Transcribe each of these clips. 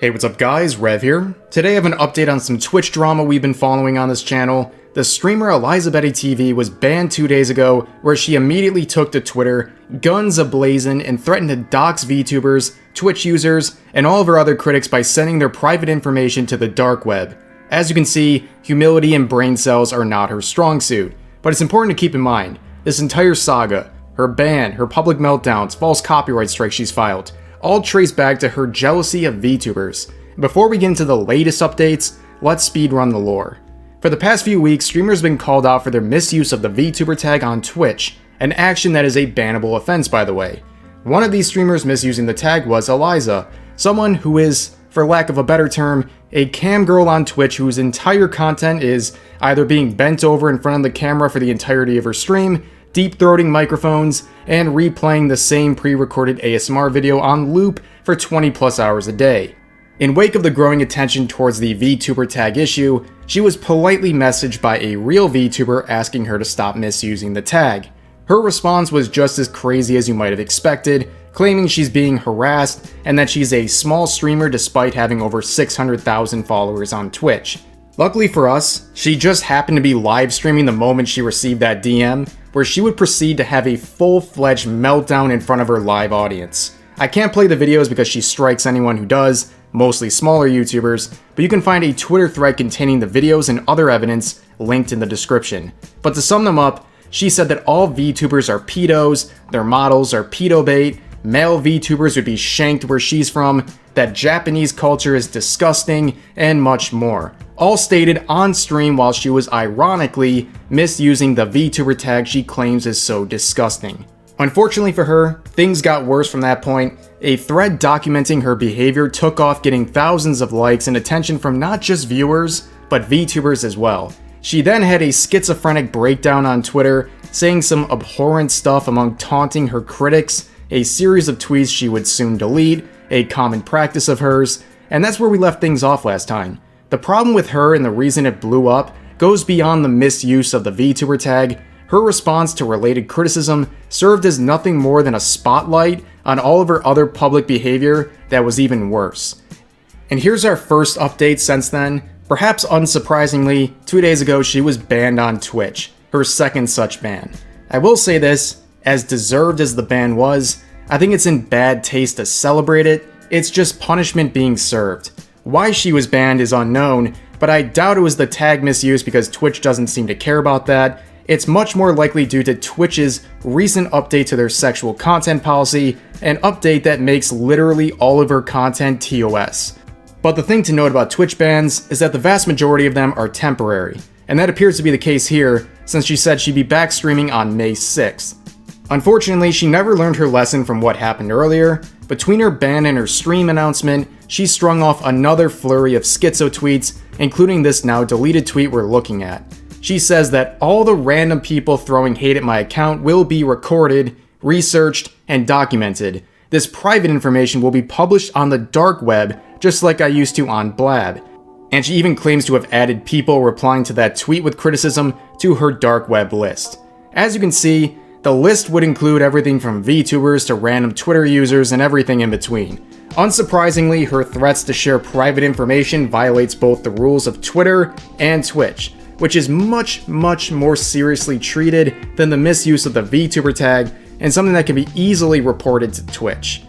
Hey, what's up guys, Rev here. Today I have an update on some Twitch drama we've been following on this channel. The streamer Elizabeth TV was banned 2 days ago, where she immediately took to Twitter, guns ablazing, and threatened to dox VTubers, Twitch users, and all of her other critics by sending their private information to the dark web. As you can see, humility and brain cells are not her strong suit, but it's important to keep in mind, this entire saga, her ban, her public meltdowns, false copyright strikes she's filed, all trace back to her jealousy of VTubers. Before we get into the latest updates, let's speedrun the lore. For the past few weeks, streamers have been called out for their misuse of the VTuber tag on Twitch, an action that is a bannable offense by the way. One of these streamers misusing the tag was Eliza, someone who is, for lack of a better term, a cam girl on Twitch whose entire content is either being bent over in front of the camera for the entirety of her stream, deep-throating microphones, and replaying the same pre-recorded ASMR video on loop for 20 plus hours a day. In wake of the growing attention towards the VTuber tag issue, she was politely messaged by a real VTuber asking her to stop misusing the tag. Her response was just as crazy as you might have expected, claiming she's being harassed and that she's a small streamer despite having over 600,000 followers on Twitch. Luckily for us, she just happened to be live streaming the moment she received that DM, where she would proceed to have a full-fledged meltdown in front of her live audience. I can't play the videos because she strikes anyone who does, mostly smaller YouTubers, but you can find a Twitter thread containing the videos and other evidence linked in the description. But to sum them up, she said that all VTubers are pedos, their models are pedo bait, male VTubers would be shanked where she's from, that Japanese culture is disgusting, and much more. All stated on stream while she was ironically misusing the VTuber tag she claims is so disgusting. Unfortunately for her, things got worse from that point. A thread documenting her behavior took off, getting thousands of likes and attention from not just viewers, but VTubers as well. She then had a schizophrenic breakdown on Twitter, saying some abhorrent stuff among taunting her critics, a series of tweets she would soon delete, a common practice of hers, and that's where we left things off last time. The problem with her and the reason it blew up goes beyond the misuse of the VTuber tag. Her response to related criticism served as nothing more than a spotlight on all of her other public behavior that was even worse. And here's our first update since then. Perhaps unsurprisingly, 2 days ago she was banned on Twitch, her second such ban. I will say this, as deserved as the ban was, I think it's in bad taste to celebrate it. It's just punishment being served. Why she was banned is unknown, but I doubt it was the tag misuse because Twitch doesn't seem to care about that. It's much more likely due to Twitch's recent update to their sexual content policy, an update that makes literally all of her content TOS. But the thing to note about Twitch bans is that the vast majority of them are temporary, and that appears to be the case here since she said she'd be back streaming on May 6th. Unfortunately, she never learned her lesson from what happened earlier. Between her ban and her stream announcement, she strung off another flurry of schizo tweets, including this now deleted tweet we're looking at. She says that all the random people throwing hate at my account will be recorded, researched, and documented. This private information will be published on the dark web, just like I used to on Blab. And she even claims to have added people replying to that tweet with criticism to her dark web list. As you can see, the list would include everything from VTubers to random Twitter users and everything in between. Unsurprisingly, her threats to share private information violates both the rules of Twitter and Twitch, which is much more seriously treated than the misuse of the VTuber tag and something that can be easily reported to Twitch.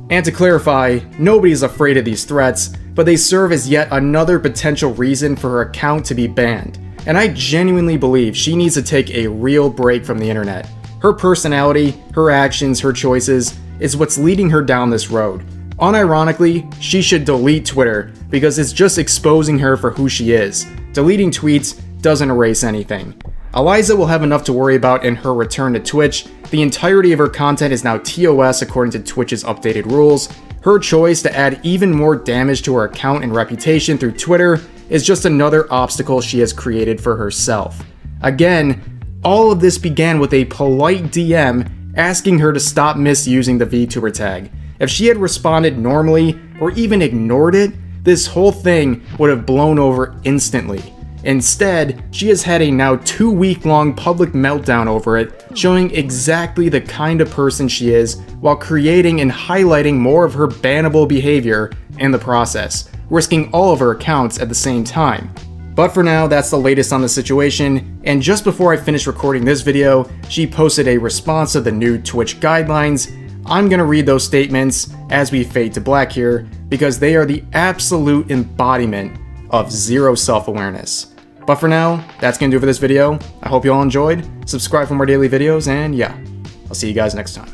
And to clarify, nobody is afraid of these threats, but they serve as yet another potential reason for her account to be banned. And I genuinely believe she needs to take a real break from the internet. Her personality, her actions, her choices is what's leading her down this road. Unironically, she should delete Twitter because it's just exposing her for who she is. Deleting tweets doesn't erase anything. Eliza will have enough to worry about in her return to Twitch. The entirety of her content is now TOS according to Twitch's updated rules. Her choice to add even more damage to her account and reputation through Twitter is just another obstacle she has created for herself. Again, all of this began with a polite DM asking her to stop misusing the VTuber tag. If she had responded normally or even ignored it, this whole thing would have blown over instantly. Instead, she has had a now 2-week-long public meltdown over it, showing exactly the kind of person she is while creating and highlighting more of her bannable behavior in the process, risking all of her accounts at the same time. But for now, that's the latest on the situation, and just before I finish recording this video, she posted a response to the new Twitch guidelines. I'm gonna read those statements as we fade to black here, because they are the absolute embodiment of zero self-awareness. But for now, that's gonna do it for this video. I hope you all enjoyed. Subscribe for more daily videos, and yeah, I'll see you guys next time.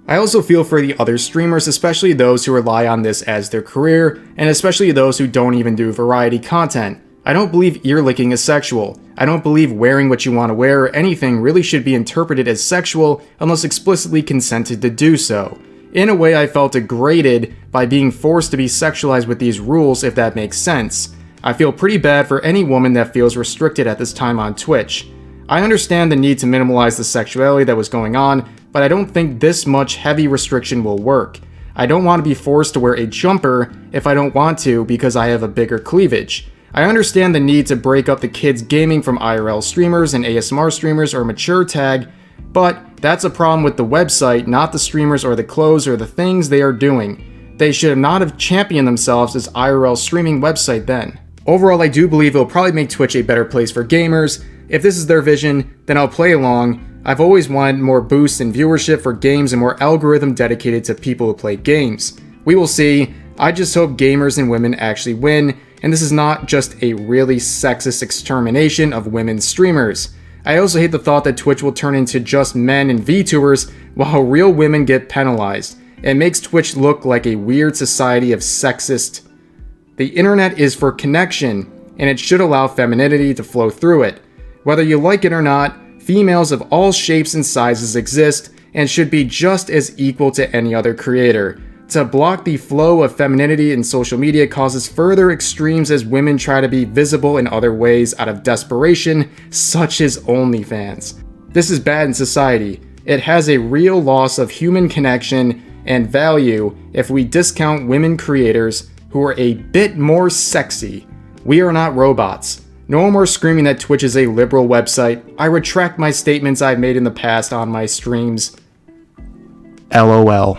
I also feel for the other streamers, especially those who rely on this as their career, and especially those who don't even do variety content. I don't believe ear licking is sexual. I don't believe wearing what you want to wear or anything really should be interpreted as sexual unless explicitly consented to do so. In a way, I felt degraded by being forced to be sexualized with these rules, if that makes sense. I feel pretty bad for any woman that feels restricted at this time on Twitch. I understand the need to minimalize the sexuality that was going on, but I don't think this much heavy restriction will work. I don't want to be forced to wear a jumper if I don't want to because I have a bigger cleavage. I understand the need to break up the kids gaming from IRL streamers and ASMR streamers or mature tag, but that's a problem with the website, not the streamers or the clothes or the things they are doing. They should not have championed themselves as IRL streaming website then. Overall, I do believe it'll probably make Twitch a better place for gamers. If this is their vision, then I'll play along. I've always wanted more boost in viewership for games and more algorithm dedicated to people who play games. We will see. I just hope gamers and women actually win, and this is not just a really sexist extermination of women streamers. I also hate the thought that Twitch will turn into just men and VTubers while real women get penalized. It makes Twitch look like a weird society of sexist. The internet is for connection, and it should allow femininity to flow through it. Whether you like it or not, females of all shapes and sizes exist and should be just as equal to any other creator. To block the flow of femininity in social media causes further extremes as women try to be visible in other ways out of desperation, such as OnlyFans. This is bad in society. It has a real loss of human connection and value if we discount women creators who are a bit more sexy. We are not robots. No more screaming that Twitch is a liberal website. I retract my statements I've made in the past on my streams. LOL.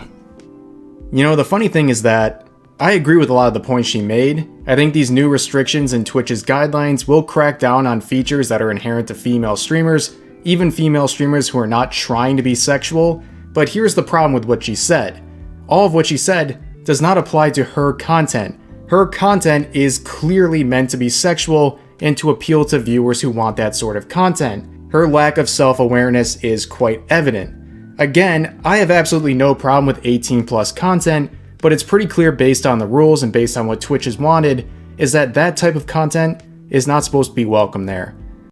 You know, the funny thing is that I agree with a lot of the points she made. I think these new restrictions in Twitch's guidelines will crack down on features that are inherent to female streamers, even female streamers who are not trying to be sexual. But here's the problem with what she said. All of what she said does not apply to her content. Her content is clearly meant to be sexual and to appeal to viewers who want that sort of content. Her lack of self-awareness is quite evident. Again, I have absolutely no problem with 18+ content, but it's pretty clear based on the rules and based on what Twitch has wanted, is that that type of content is not supposed to be welcome there.